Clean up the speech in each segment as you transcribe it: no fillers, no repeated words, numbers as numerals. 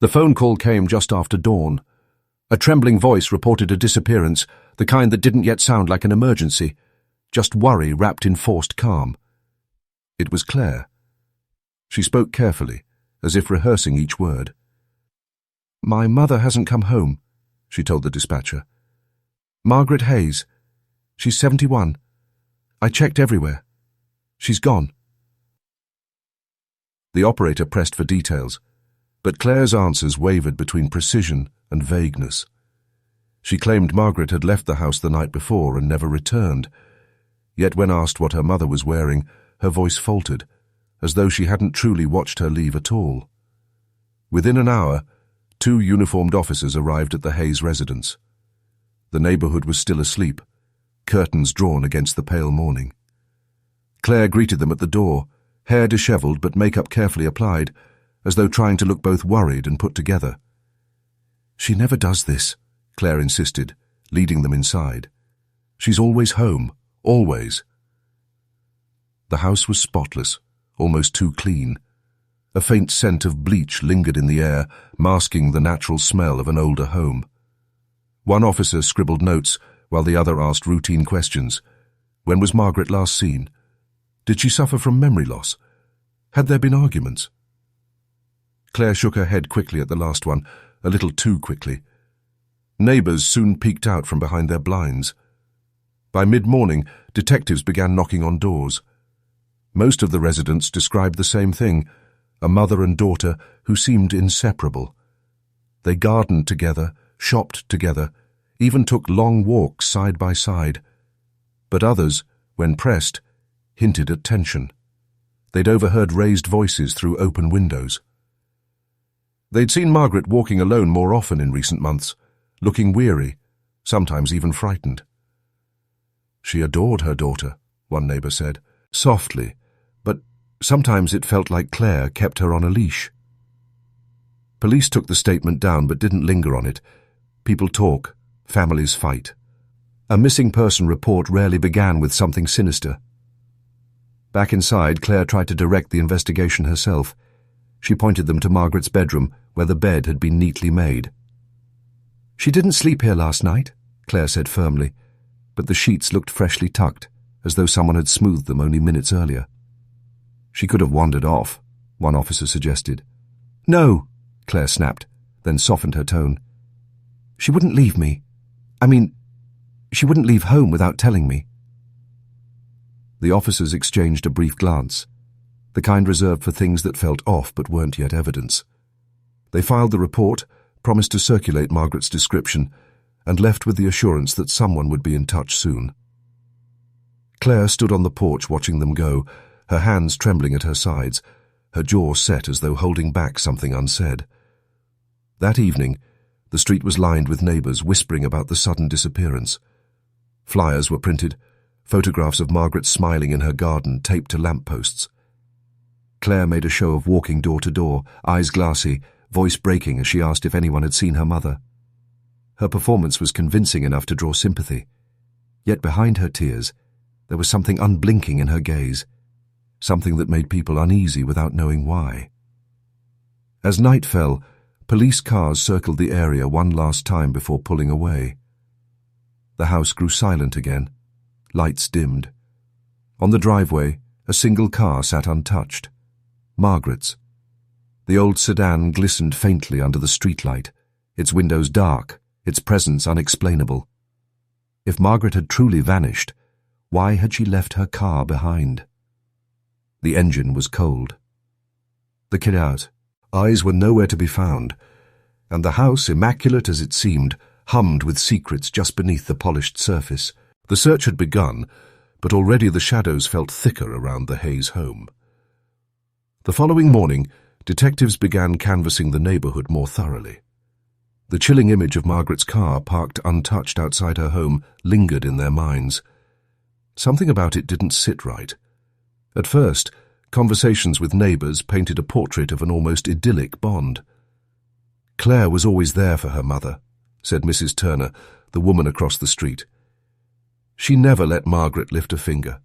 The phone call came just after dawn. A trembling voice reported a disappearance, the kind that didn't yet sound like an emergency, just worry wrapped in forced calm. It was Claire. She spoke carefully, as if rehearsing each word. "My mother hasn't come home," she told the dispatcher. "Margaret Hayes. She's 71. I checked everywhere. She's gone." The operator pressed for details, but Claire's answers wavered between precision and vagueness. She claimed Margaret had left the house the night before and never returned, yet when asked what her mother was wearing, her voice faltered, as though she hadn't truly watched her leave at all. Within an hour, 2 uniformed officers arrived at the Hayes residence. The neighborhood was still asleep, curtains drawn against the pale morning. Claire greeted them at the door, hair disheveled but makeup carefully applied, as though trying to look both worried and put together. "She never does this," Claire insisted, leading them inside. "She's always home, always." The house was spotless, almost too clean. A faint scent of bleach lingered in the air, masking the natural smell of an older home. One officer scribbled notes, while the other asked routine questions. When was Margaret last seen? Did she suffer from memory loss? Had there been arguments? Claire shook her head quickly at the last one, a little too quickly. Neighbours soon peeked out from behind their blinds. By mid-morning, detectives began knocking on doors. Most of the residents described the same thing, a mother and daughter who seemed inseparable. They gardened together, shopped together, even took long walks side by side. But others, when pressed, hinted at tension. They'd overheard raised voices through open windows. They'd seen Margaret walking alone more often in recent months, looking weary, sometimes even frightened. "She adored her daughter," one neighbour said, softly, but sometimes it felt like Claire kept her on a leash. Police took the statement down but didn't linger on it. People talk, families fight. A missing person report rarely began with something sinister. Back inside, Claire tried to direct the investigation herself. She pointed them to Margaret's bedroom, where the bed had been neatly made. "She didn't sleep here last night," Claire said firmly, but the sheets looked freshly tucked, as though someone had smoothed them only minutes earlier. "She could have wandered off," one officer suggested. "No," Claire snapped, then softened her tone. "She wouldn't leave me. She wouldn't leave home without telling me." The officers exchanged a brief glance, the kind reserved for things that felt off but weren't yet evidence. They filed the report, promised to circulate Margaret's description, and left with the assurance that someone would be in touch soon. Claire stood on the porch watching them go, her hands trembling at her sides, her jaw set as though holding back something unsaid. That evening, the street was lined with neighbours whispering about the sudden disappearance. Flyers were printed, photographs of Margaret smiling in her garden taped to lampposts. Claire made a show of walking door to door, eyes glassy, voice breaking as she asked if anyone had seen her mother. Her performance was convincing enough to draw sympathy. Yet behind her tears, there was something unblinking in her gaze, something that made people uneasy without knowing why. As night fell, police cars circled the area one last time before pulling away. The house grew silent again. Lights dimmed. On the driveway, a single car sat untouched. Margaret's. The old sedan glistened faintly under the streetlight, its windows dark, its presence unexplainable. If Margaret had truly vanished, why had she left her car behind? The engine was cold. The kid out. Eyes were nowhere to be found, and the house, immaculate as it seemed, hummed with secrets just beneath the polished surface. The search had begun, but already the shadows felt thicker around the Hayes home. The following morning, detectives began canvassing the neighbourhood more thoroughly. The chilling image of Margaret's car parked untouched outside her home lingered in their minds. Something about it didn't sit right. At first, conversations with neighbours painted a portrait of an almost idyllic bond. "Claire was always there for her mother," said Mrs. Turner, the woman across the street. "She never let Margaret lift a finger.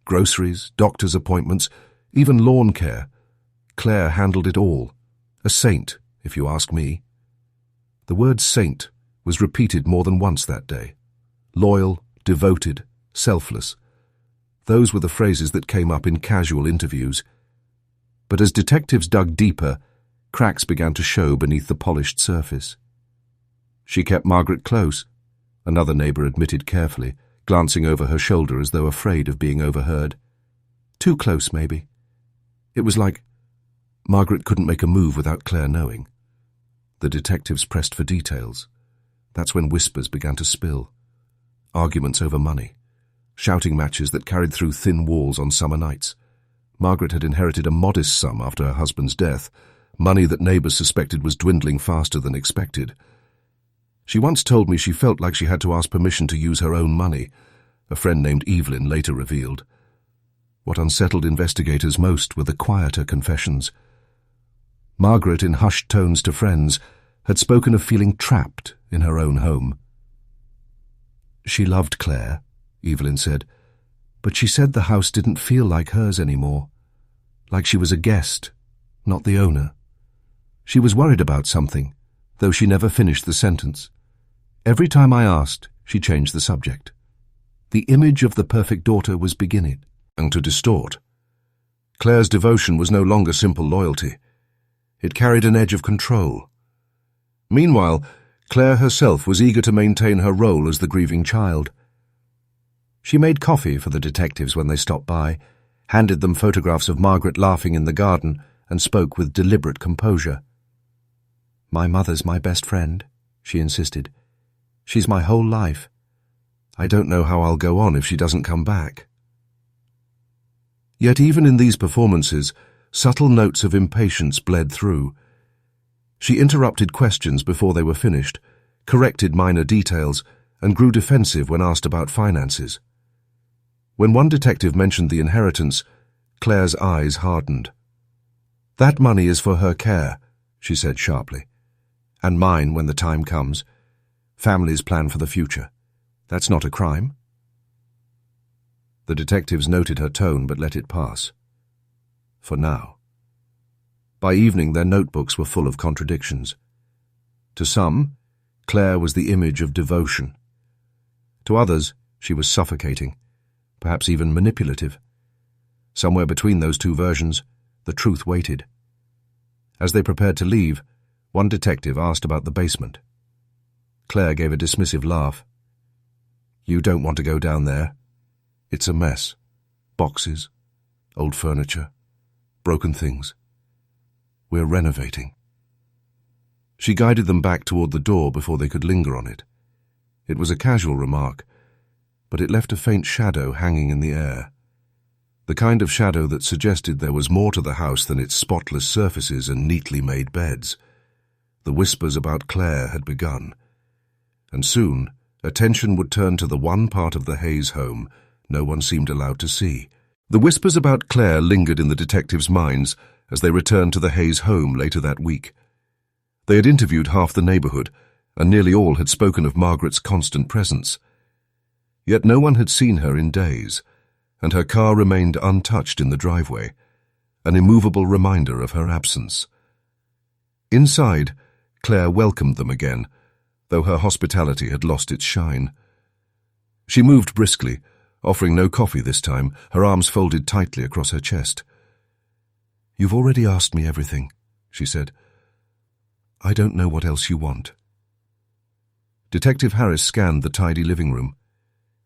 Groceries, doctor's appointments, even lawn care. Claire handled it all. A saint if you ask me. The word saint was repeated more than once that day. Loyal, devoted, selfless. Those were the phrases that came up in casual interviews. But as detectives dug deeper, cracks began to show beneath the polished surface. She kept Margaret close, another neighbour admitted carefully, glancing over her shoulder as though afraid of being overheard. Too close, maybe. It was like Margaret couldn't make a move without Claire knowing. The detectives pressed for details. That's when whispers began to spill. Arguments over money. Shouting matches that carried through thin walls on summer nights. Margaret had inherited a modest sum after her husband's death, money that neighbours suspected was dwindling faster than expected. She once told me she felt like she had to ask permission to use her own money, a friend named Evelyn later revealed. What unsettled investigators most were the quieter confessions. Margaret, in hushed tones to friends, had spoken of feeling trapped in her own home. She loved Claire, Evelyn said, but she said the house didn't feel like hers anymore, like she was a guest, not the owner. She was worried about something, though she never finished the sentence. Every time I asked, she changed the subject. The image of the perfect daughter was beginning to distort. Claire's devotion was no longer simple loyalty. It carried an edge of control. Meanwhile, Claire herself was eager to maintain her role as the grieving child. She made coffee for the detectives when they stopped by, handed them photographs of Margaret laughing in the garden, and spoke with deliberate composure. "My mother's my best friend," she insisted. "She's my whole life. I don't know how I'll go on if she doesn't come back." Yet even in these performances, subtle notes of impatience bled through. She interrupted questions before they were finished, corrected minor details, and grew defensive when asked about finances. When one detective mentioned the inheritance, Claire's eyes hardened. "That money is for her care," she said sharply. "And mine when the time comes. Families plan for the future. That's not a crime." The detectives noted her tone but let it pass. For now. By evening, their notebooks were full of contradictions. To some, Claire was the image of devotion. To others, she was suffocating, perhaps even manipulative. Somewhere between those two versions, the truth waited. As they prepared to leave, one detective asked about the basement. Claire gave a dismissive laugh. "You don't want to go down there. It's a mess. Boxes, old furniture, broken things. We're renovating." She guided them back toward the door before they could linger on it. It was a casual remark, but it left a faint shadow hanging in the air. The kind of shadow that suggested there was more to the house than its spotless surfaces and neatly made beds. The whispers about Claire had begun, and soon attention would turn to the one part of the Hayes home no one seemed allowed to see. The whispers about Claire lingered in the detectives' minds as they returned to the Hayes home later that week. They had interviewed half the neighbourhood, and nearly all had spoken of Margaret's constant presence. Yet no one had seen her in days, and her car remained untouched in the driveway, an immovable reminder of her absence. Inside, Claire welcomed them again, though her hospitality had lost its shine. She moved briskly, offering no coffee this time, her arms folded tightly across her chest. "You've already asked me everything," she said. "I don't know what else you want." Detective Harris scanned the tidy living room.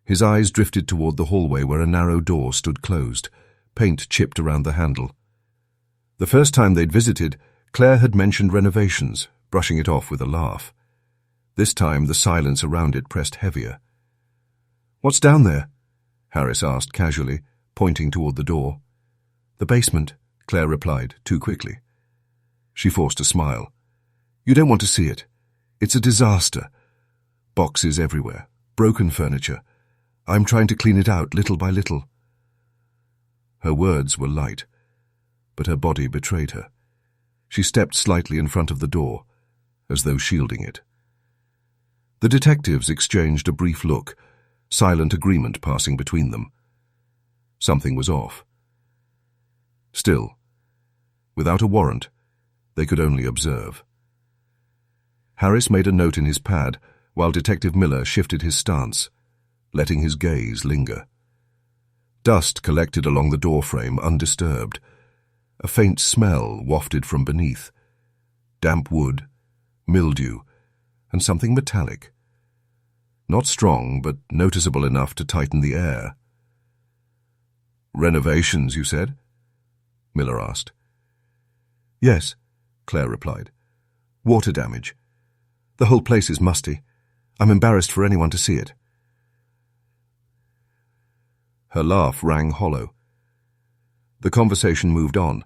His eyes drifted toward the hallway where a narrow door stood closed, paint chipped around the handle. The first time they'd visited, Claire had mentioned renovations, brushing it off with a laugh. This time the silence around it pressed heavier. "What's down there?" Harris asked casually, pointing toward the door. "The basement," Claire replied, too quickly. She forced a smile. "You don't want to see it. It's a disaster. Boxes everywhere, broken furniture. I'm trying to clean it out little by little." Her words were light, but her body betrayed her. She stepped slightly in front of the door, as though shielding it. The detectives exchanged a brief look, silent agreement passing between them. Something was off. Still, without a warrant, they could only observe. Harris made a note in his pad, while Detective Miller shifted his stance, letting his gaze linger. Dust collected along the doorframe undisturbed. A faint smell wafted from beneath. Damp wood, mildew, and something metallic. Not strong, but noticeable enough to tighten the air. "Renovations, you said?" Miller asked. "Yes," Claire replied. "Water damage. The whole place is musty. I'm embarrassed for anyone to see it." Her laugh rang hollow. The conversation moved on,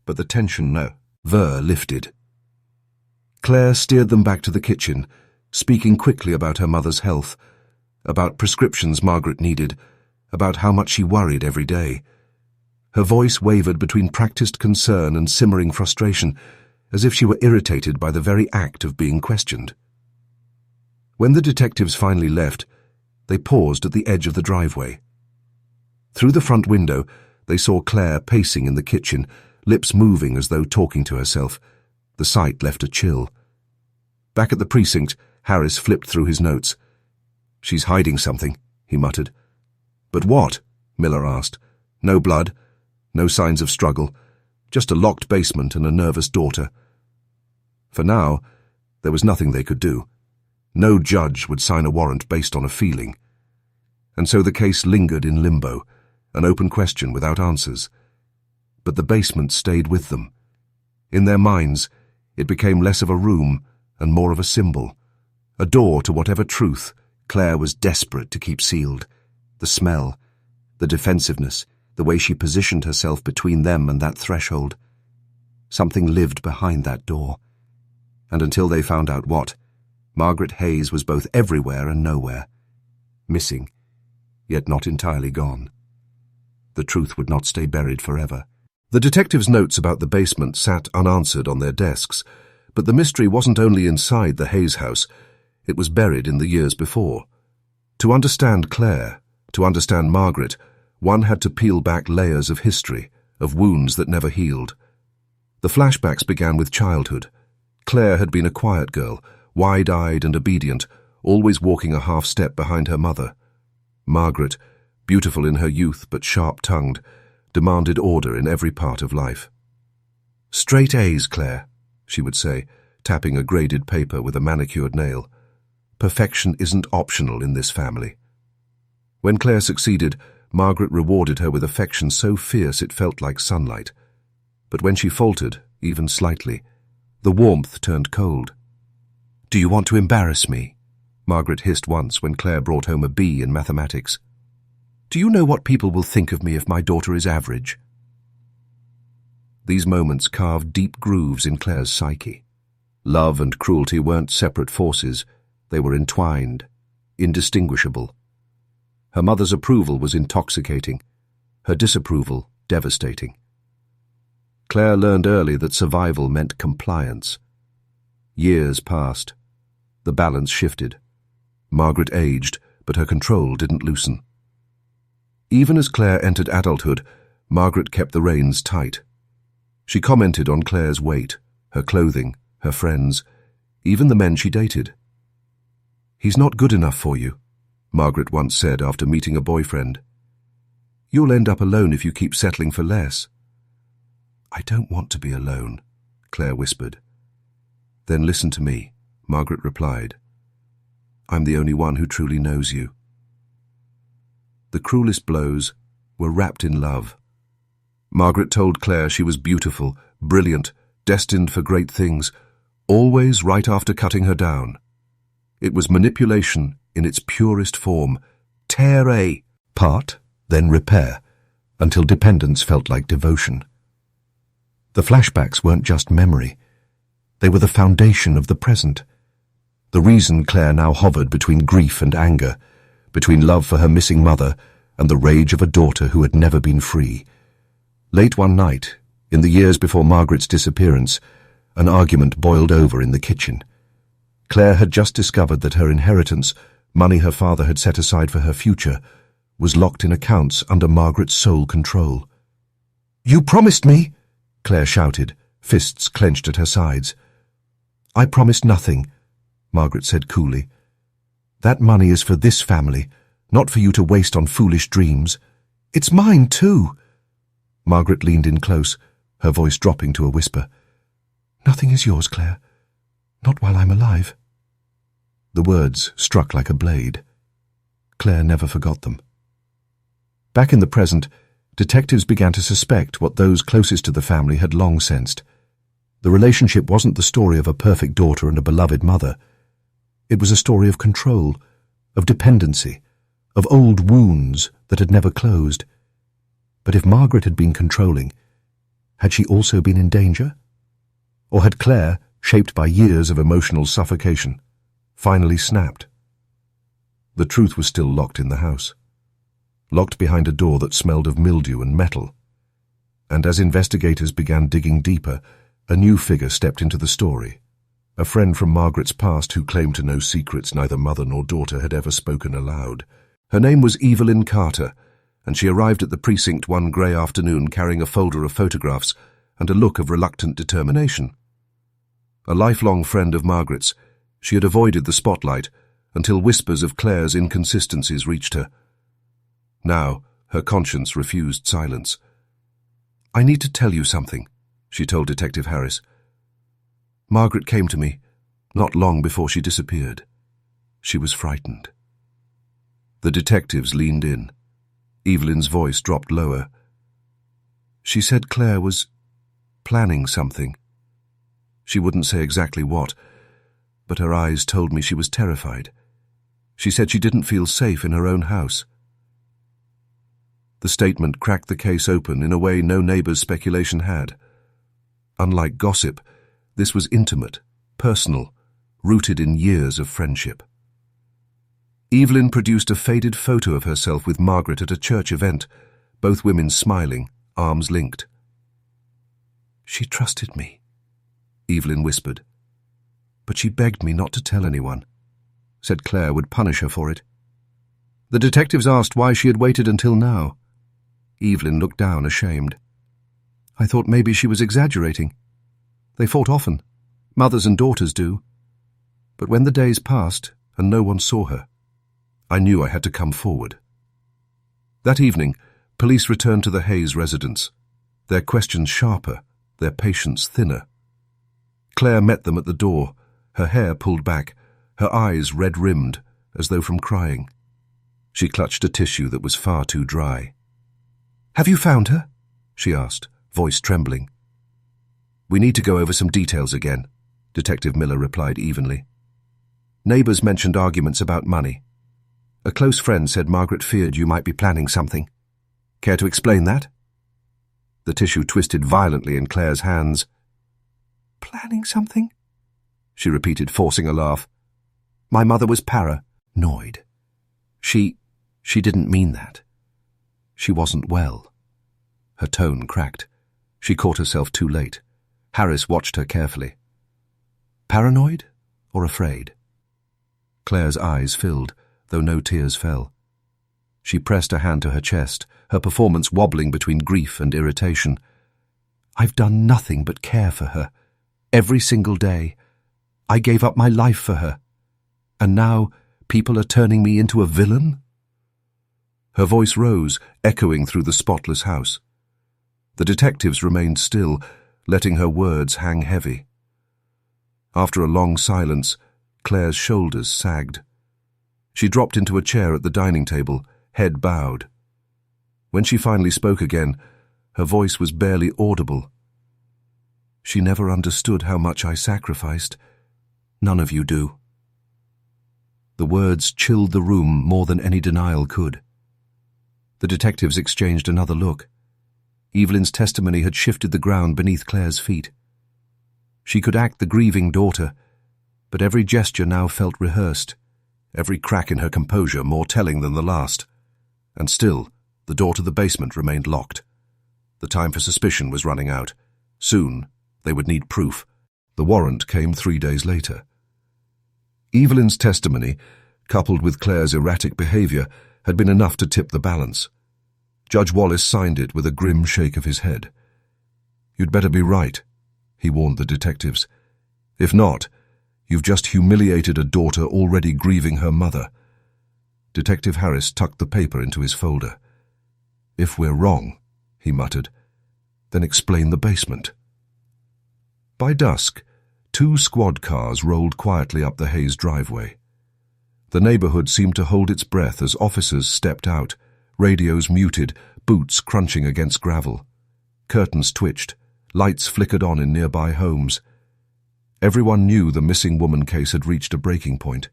but the tension lifted. Claire steered them back to the kitchen, speaking quickly about her mother's health, about prescriptions Margaret needed, about how much she worried every day. Her voice wavered between practiced concern and simmering frustration, as if she were irritated by the very act of being questioned. When the detectives finally left, they paused at the edge of the driveway. Through the front window, they saw Claire pacing in the kitchen, lips moving as though talking to herself. The sight left a chill. Back at the precinct, Harris flipped through his notes. "She's hiding something," he muttered. "But what?" Miller asked. "No blood, no signs of struggle, just a locked basement and a nervous daughter." For now, there was nothing they could do. No judge would sign a warrant based on a feeling. And so the case lingered in limbo, an open question without answers. But the basement stayed with them. In their minds, it became less of a room and more of a symbol, a door to whatever truth Claire was desperate to keep sealed. The smell, the defensiveness, the way she positioned herself between them and that threshold. Something lived behind that door. And until they found out what, Margaret Hayes was both everywhere and nowhere. Missing, yet not entirely gone. The truth would not stay buried forever. The detectives' notes about the basement sat unanswered on their desks, but the mystery wasn't only inside the Hayes house, it was buried in the years before. To understand Claire, to understand Margaret, one had to peel back layers of history, of wounds that never healed. The flashbacks began with childhood. Claire had been a quiet girl, wide-eyed and obedient, always walking a half-step behind her mother. Margaret, beautiful in her youth but sharp-tongued, demanded order in every part of life. "Straight A's, Claire," she would say, tapping a graded paper with a manicured nail. "Perfection isn't optional in this family." When Claire succeeded, Margaret rewarded her with affection so fierce it felt like sunlight. But when she faltered, even slightly, the warmth turned cold. "Do you want to embarrass me?" Margaret hissed once when Claire brought home a B in mathematics. "Do you know what people will think of me if my daughter is average?" These moments carved deep grooves in Claire's psyche. Love and cruelty weren't separate forces, they were entwined, indistinguishable. Her mother's approval was intoxicating, her disapproval devastating. Claire learned early that survival meant compliance. Years passed. The balance shifted. Margaret aged, but her control didn't loosen. Even as Claire entered adulthood, Margaret kept the reins tight. She commented on Claire's weight, her clothing, her friends, even the men she dated. "He's not good enough for you," Margaret once said after meeting a boyfriend. "You'll end up alone if you keep settling for less." "I don't want to be alone," Claire whispered. "Then listen to me," Margaret replied. "I'm the only one who truly knows you." The cruelest blows were wrapped in love. Margaret told Claire she was beautiful, brilliant, destined for great things, always right after cutting her down. It was manipulation in its purest form. Tear apart, then repair, until dependence felt like devotion. The flashbacks weren't just memory. They were the foundation of the present. The reason Claire now hovered between grief and anger, between love for her missing mother and the rage of a daughter who had never been free. Late one night, in the years before Margaret's disappearance, an argument boiled over in the kitchen. Claire had just discovered that her inheritance, money her father had set aside for her future, was locked in accounts under Margaret's sole control. "You promised me!" Claire shouted, fists clenched at her sides. I promised nothing, Margaret said coolly. That money is for this family, not for you to waste on foolish dreams. It's mine too. Margaret leaned in close, her voice dropping to a whisper. Nothing is yours, Claire. Not while I'm alive. The words struck like a blade. Claire never forgot them. Back in the present, detectives began to suspect what those closest to the family had long sensed. The relationship wasn't the story of a perfect daughter and a beloved mother. It was a story of control, of dependency, of old wounds that had never closed. But if Margaret had been controlling, had she also been in danger? Or had Claire, shaped by years of emotional suffocation, finally snapped? The truth was still locked in the house, locked behind a door that smelled of mildew and metal. And as investigators began digging deeper, a new figure stepped into the story, a friend from Margaret's past who claimed to know secrets neither mother nor daughter had ever spoken aloud. Her name was Evelyn Carter, and she arrived at the precinct one grey afternoon carrying a folder of photographs and a look of reluctant determination. A lifelong friend of Margaret's, she had avoided the spotlight until whispers of Claire's inconsistencies reached her. Now, her conscience refused silence. I need to tell you something, she told Detective Harris. Margaret came to me, not long before she disappeared. She was frightened. The detectives leaned in. Evelyn's voice dropped lower. She said Claire was planning something. She wouldn't say exactly what, but her eyes told me she was terrified. She said she didn't feel safe in her own house. The statement cracked the case open in a way no neighbour's speculation had. Unlike gossip, this was intimate, personal, rooted in years of friendship. Evelyn produced a faded photo of herself with Margaret at a church event, both women smiling, arms linked. She trusted me, Evelyn whispered. But she begged me not to tell anyone, said Claire would punish her for it. The detectives asked why she had waited until now. Evelyn looked down, ashamed. I thought maybe she was exaggerating. They fought often. Mothers and daughters do. But when the days passed and no one saw her, I knew I had to come forward. That evening, police returned to the Hayes residence, their questions sharper, their patience thinner. Claire met them at the door, her hair pulled back, her eyes red-rimmed, as though from crying. She clutched a tissue that was far too dry. Have you found her? She asked, voice trembling. We need to go over some details again, Detective Miller replied evenly. Neighbours mentioned arguments about money. A close friend said Margaret feared you might be planning something. Care to explain that? The tissue twisted violently in Claire's hands. Planning something? She repeated, forcing a laugh. My mother was paranoid. She didn't mean that. She wasn't well. Her tone cracked. She caught herself too late. Harris watched her carefully. Paranoid or afraid? Claire's eyes filled, though no tears fell. She pressed a hand to her chest, her performance wobbling between grief and irritation. I've done nothing but care for her. Every single day. I gave up my life for her. And now people are turning me into a villain? Her voice rose, echoing through the spotless house. The detectives remained still, letting her words hang heavy. After a long silence, Claire's shoulders sagged. She dropped into a chair at the dining table, head bowed. When she finally spoke again, her voice was barely audible. She never understood how much I sacrificed. None of you do. The words chilled the room more than any denial could. The detectives exchanged another look. Evelyn's testimony had shifted the ground beneath Claire's feet. She could act the grieving daughter, but every gesture now felt rehearsed, every crack in her composure more telling than the last. And still, the door to the basement remained locked. The time for suspicion was running out. Soon, they would need proof. The warrant came 3 days later. Evelyn's testimony, coupled with Claire's erratic behaviour, had been enough to tip the balance. Judge Wallace signed it with a grim shake of his head. You'd better be right, he warned the detectives. If not, You've just humiliated a daughter already grieving her mother. Detective Harris tucked the paper into his folder. If we're wrong, he muttered, then explain the basement. By dusk, 2 squad cars rolled quietly up the Hayes driveway. The neighborhood seemed to hold its breath as officers stepped out, radios muted, boots crunching against gravel. Curtains twitched, lights flickered on in nearby homes. Everyone knew the missing woman case had reached a breaking point.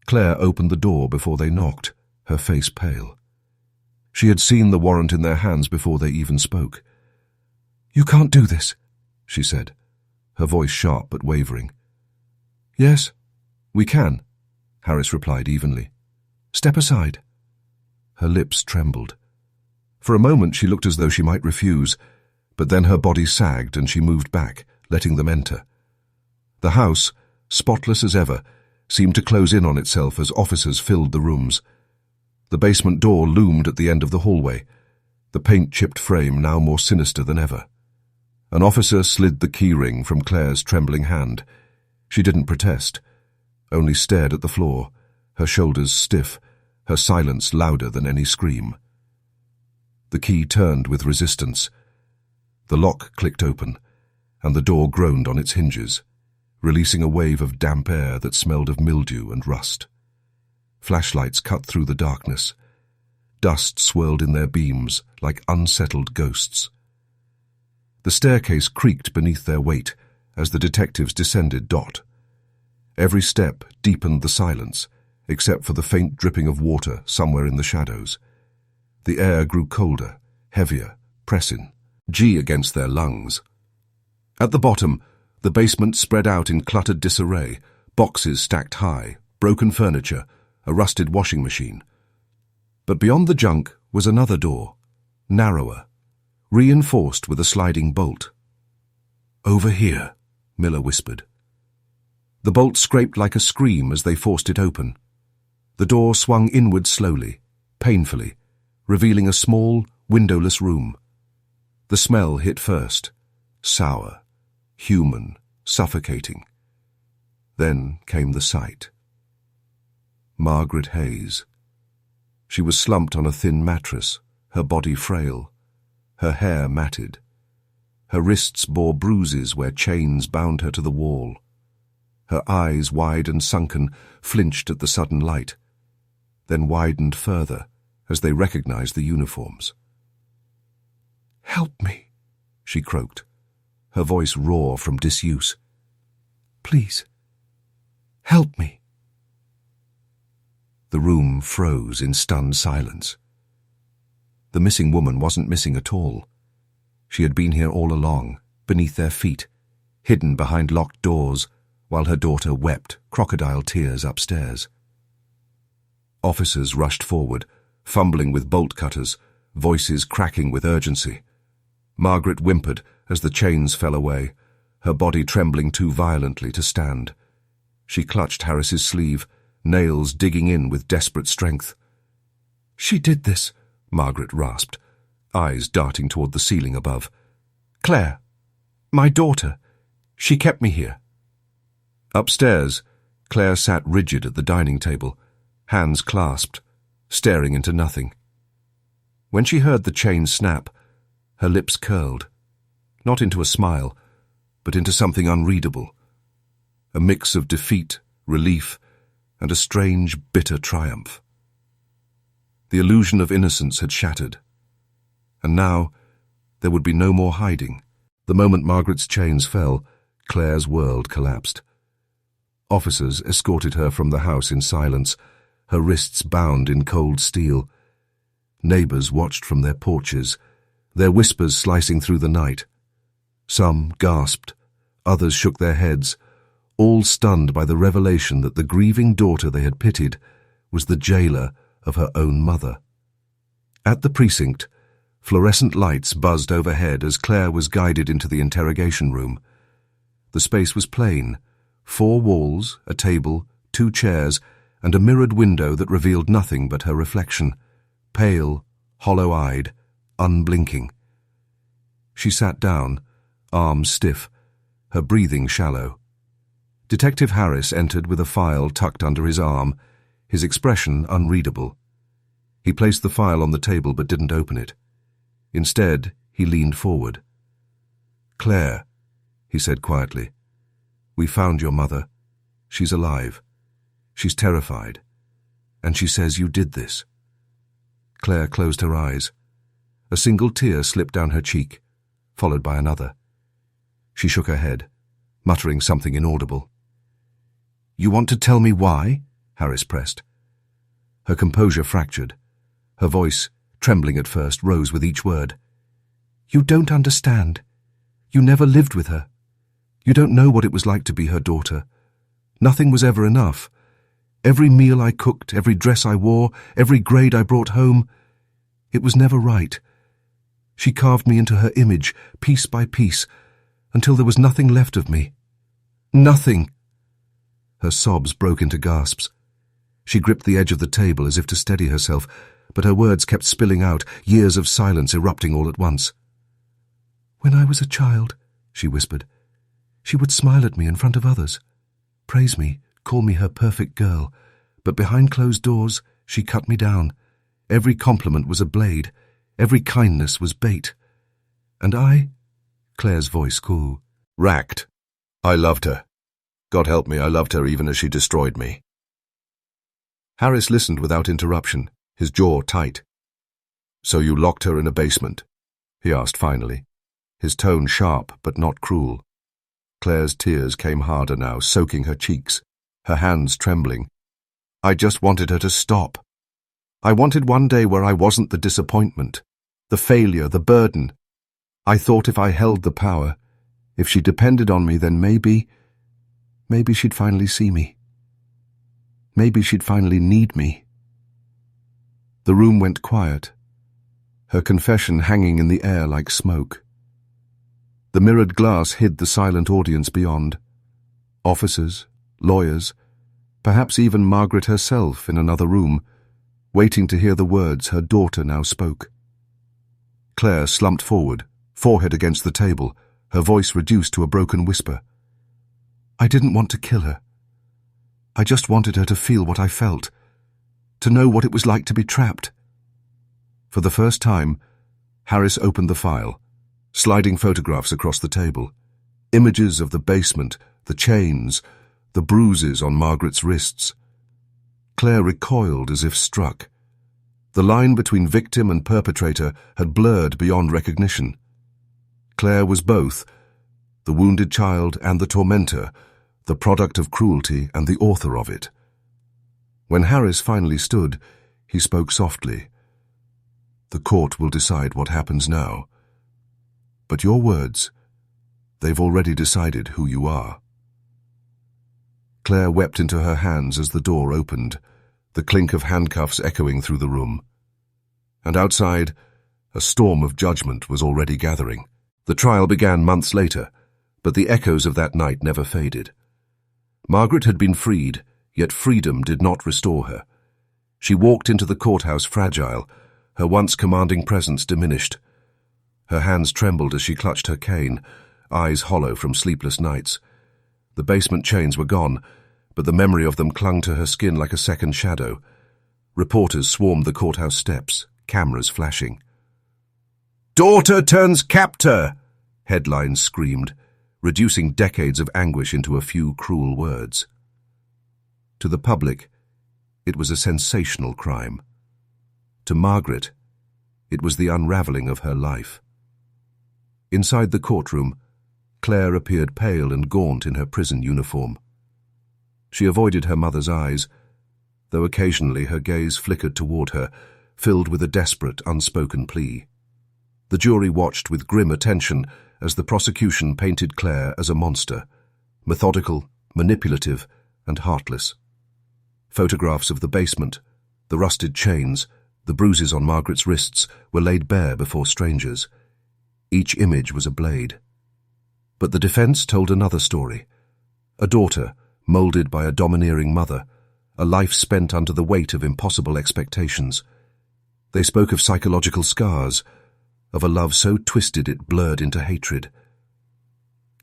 Claire opened the door before they knocked, her face pale. She had seen the warrant in their hands before they even spoke. "You can't do this," she said, her voice sharp but wavering. "Yes, we can," Harris replied evenly. "Step aside." Her lips trembled. For a moment she looked as though she might refuse, but then her body sagged and she moved back, letting them enter. The house, spotless as ever, seemed to close in on itself as officers filled the rooms. The basement door loomed at the end of the hallway, the paint-chipped frame now more sinister than ever. An officer slid the key ring from Claire's trembling hand. She didn't protest, only stared at the floor, her shoulders stiff, her silence louder than any scream. The key turned with resistance. The lock clicked open, and the door groaned on its hinges, releasing a wave of damp air that smelled of mildew and rust. Flashlights cut through the darkness. Dust swirled in their beams like unsettled ghosts. The staircase creaked beneath their weight as the detectives descended Dot. Every step deepened the silence, except for the faint dripping of water somewhere in the shadows. The air grew colder, heavier, pressing, G against their lungs. At the bottom, the basement spread out in cluttered disarray, boxes stacked high, broken furniture, a rusted washing machine. But beyond the junk was another door, narrower, reinforced with a sliding bolt. "Over here," Miller whispered. The bolt scraped like a scream as they forced it open. The door swung inward slowly, painfully, revealing a small, windowless room. The smell hit first, sour, human, suffocating. Then came the sight. Margaret Hayes. She was slumped on a thin mattress, her body frail, her hair matted. Her wrists bore bruises where chains bound her to the wall. Her eyes, wide and sunken, flinched at the sudden light, then widened further as they recognized the uniforms. "Help me," she croaked, her voice raw from disuse. "Please, help me." The room froze in stunned silence. The missing woman wasn't missing at all. She had been here all along, beneath their feet, hidden behind locked doors, while her daughter wept crocodile tears upstairs. Officers rushed forward, fumbling with bolt cutters, voices cracking with urgency. Margaret whimpered as the chains fell away, her body trembling too violently to stand. She clutched Harris's sleeve, nails digging in with desperate strength. "She did this," Margaret rasped, eyes darting toward the ceiling above. "Claire, my daughter, she kept me here." Upstairs, Claire sat rigid at the dining table, hands clasped, staring into nothing. When she heard the chain snap, her lips curled, not into a smile, but into something unreadable, a mix of defeat, relief, and a strange, bitter triumph. The illusion of innocence had shattered, and now there would be no more hiding. The moment Margaret's chains fell, Claire's world collapsed. Officers escorted her from the house in silence, her wrists bound in cold steel. Neighbors watched from their porches, their whispers slicing through the night. Some gasped, others shook their heads, all stunned by the revelation that the grieving daughter they had pitied was the jailer of her own mother. At the precinct, fluorescent lights buzzed overhead as Claire was guided into the interrogation room. The space was plain, 4 walls, a table, 2 chairs, and a mirrored window that revealed nothing but her reflection, pale, hollow-eyed, unblinking. She sat down, arms stiff, her breathing shallow. Detective Harris entered with a file tucked under his arm, his expression unreadable. He placed the file on the table but didn't open it. Instead, he leaned forward. "Claire," he said quietly, "we found your mother. She's alive. She's terrified. And she says you did this." Claire closed her eyes. A single tear slipped down her cheek, followed by another. She shook her head, muttering something inaudible. "You want to tell me why?" Harris pressed. Her composure fractured. Her voice, trembling at first, rose with each word. "You don't understand. You never lived with her. You don't know what it was like to be her daughter. Nothing was ever enough. Every meal I cooked, every dress I wore, every grade I brought home, it was never right. She carved me into her image, piece by piece, until there was nothing left of me. Nothing." Her sobs broke into gasps. She gripped the edge of the table as if to steady herself, but her words kept spilling out, years of silence erupting all at once. "When I was a child," she whispered, "she would smile at me in front of others, praise me, call me her perfect girl, but behind closed doors she cut me down. Every compliment was a blade, every kindness was bait. And I," Claire's voice cool, "racked. I loved her. God help me, I loved her even as she destroyed me." Harris listened without interruption, his jaw tight. "So you locked her in a basement?" he asked finally, his tone sharp but not cruel. Claire's tears came harder now, soaking her cheeks, her hands trembling. "I just wanted her to stop. I wanted one day where I wasn't the disappointment, the failure, the burden. I thought if I held the power, if she depended on me, then maybe she'd finally see me. Maybe she'd finally need me." The room went quiet, her confession hanging in the air like smoke. The mirrored glass hid the silent audience beyond. Officers, lawyers, perhaps even Margaret herself in another room, waiting to hear the words her daughter now spoke. Claire slumped forward, forehead against the table, her voice reduced to a broken whisper. "I didn't want to kill her. I just wanted her to feel what I felt, to know what it was like to be trapped." For the first time, Harris opened the file, sliding photographs across the table. Images of the basement, the chains, the bruises on Margaret's wrists. Claire recoiled as if struck. The line between victim and perpetrator had blurred beyond recognition. Claire was both, the wounded child and the tormentor, the product of cruelty and the author of it. When Harris finally stood, he spoke softly. "The court will decide what happens now. But your words, they've already decided who you are." Claire wept into her hands as the door opened, the clink of handcuffs echoing through the room. And outside, a storm of judgment was already gathering. The trial began months later, but the echoes of that night never faded. Margaret had been freed, yet freedom did not restore her. She walked into the courthouse fragile, her once commanding presence diminished. Her hands trembled as she clutched her cane, eyes hollow from sleepless nights. The basement chains were gone, but the memory of them clung to her skin like a second shadow. Reporters swarmed the courthouse steps, cameras flashing. "Daughter turns captor!" headlines screamed, reducing decades of anguish into a few cruel words. To the public, it was a sensational crime. To Margaret, it was the unraveling of her life. Inside the courtroom, Claire appeared pale and gaunt in her prison uniform. She avoided her mother's eyes, though occasionally her gaze flickered toward her, filled with a desperate, unspoken plea. The jury watched with grim attention as the prosecution painted Claire as a monster, methodical, manipulative, and heartless. Photographs of the basement, the rusted chains, the bruises on Margaret's wrists were laid bare before strangers. Each image was a blade. But the defense told another story. A daughter, molded by a domineering mother, a life spent under the weight of impossible expectations. They spoke of psychological scars, of a love so twisted it blurred into hatred.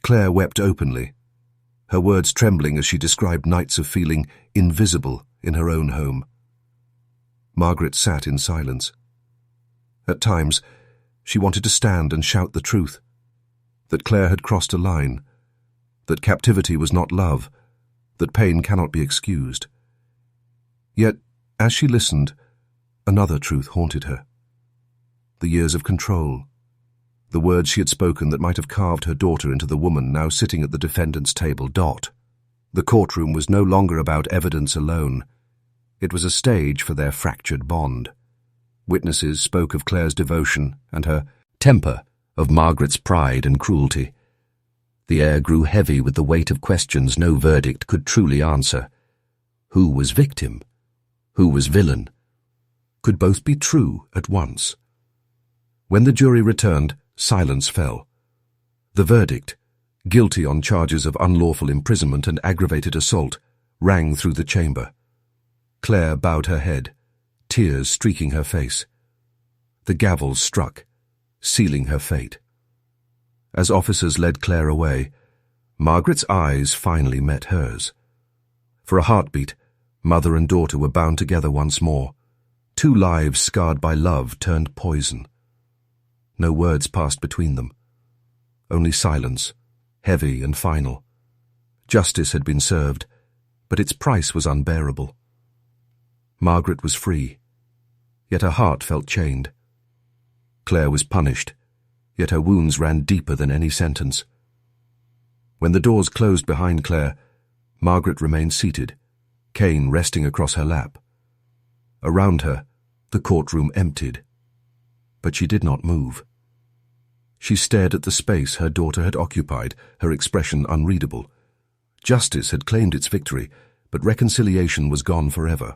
Claire wept openly, her words trembling as she described nights of feeling invisible in her own home. Margaret sat in silence. At times, she wanted to stand and shout the truth, that Claire had crossed a line, that captivity was not love, that pain cannot be excused. Yet, as she listened, another truth haunted her. The years of control, the words she had spoken that might have carved her daughter into the woman now sitting at the defendant's table. The courtroom was no longer about evidence alone. It was a stage for their fractured bond. Witnesses spoke of Claire's devotion and her temper, of Margaret's pride and cruelty. The air grew heavy with the weight of questions no verdict could truly answer. Who was victim? Who was villain? Could both be true at once? When the jury returned, silence fell. The verdict, guilty on charges of unlawful imprisonment and aggravated assault, rang through the chamber. Claire bowed her head, tears streaking her face. The gavel struck, sealing her fate. As officers led Claire away, Margaret's eyes finally met hers. For a heartbeat, mother and daughter were bound together once more. Two lives scarred by love turned poison. No words passed between them. Only silence, heavy and final. Justice had been served, but its price was unbearable. Margaret was free, yet her heart felt chained. Claire was punished, yet her wounds ran deeper than any sentence. When the doors closed behind Claire, Margaret remained seated, Kane resting across her lap. Around her, the courtroom emptied. But she did not move. She stared at the space her daughter had occupied, her expression unreadable. Justice had claimed its victory, but reconciliation was gone forever.